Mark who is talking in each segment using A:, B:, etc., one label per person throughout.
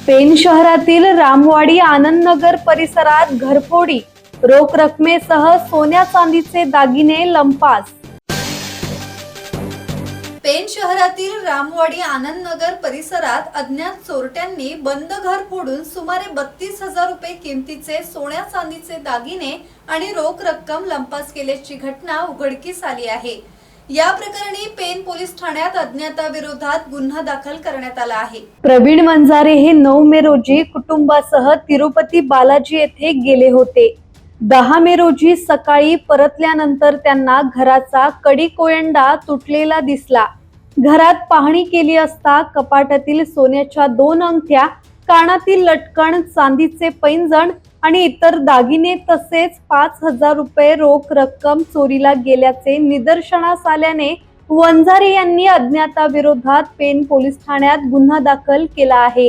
A: पेण शहरातील रामवाडी आनंदनगर परिसरात घरफोडी, रोख रकमेसह सोन्या चांदीचे दागिने लंपास।
B: पेण शहरातील रामवाडी आनंदनगर परिसरात अज्ञात चोरट्यांनी बंद घर फोडून सुमारे 32,000 रुपये किमतीचे सोन्या चांदीचे दागिने आणि रोख रक्कम लंपास केल्याची घटना उघडकीस आली आहे। या प्रकरणी पेण पोलीस ठाण्यात अज्ञाताविरोधात गुन्हा दाखल करण्यात आला आहे।
A: प्रवीण वंजारे हे 9 मे रोजी कुटुंबासह तिरुपती बालाजी येथे गेले होते। 10 मे रोजी सकाळी परतल्यानंतर त्यांना घराचा कडी कोयंडा तुटलेला दिसला। घरात पाहणी केली असता कपाटातील सोन्याच्या 2 अंगठ्या, कानातील लटकन, चांदीचे पैंजण आणि इतर दागिने तसेच 5,000 रुपये रोख रक्कम चोरीला गेल्याचे निदर्शनास आल्याने वंजारे यांनी अज्ञाताविरोधात पेण पोलीस ठाण्यात गुन्हा दाखल केला आहे।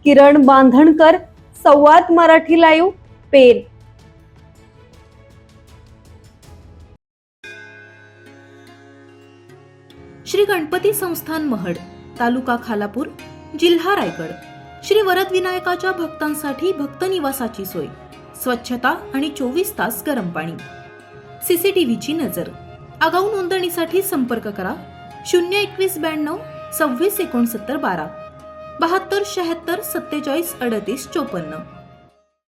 A: किरण बांधणकर, संवाद मराठी लाईव्ह, पेण।
C: श्री गणपती संस्थान महड, तालुका खालापूर, जिल्हा रायगड। श्री वरद विनायकाच्या भक्तांसाठी भक्त निवासाची सोय, स्वच्छता आणि 24 तास गरम पाणी, सीसीटीव्हीची नजर। आगाऊ नोंदणीसाठी संपर्क करा 02192 26 69 12 72 76 47 38 54।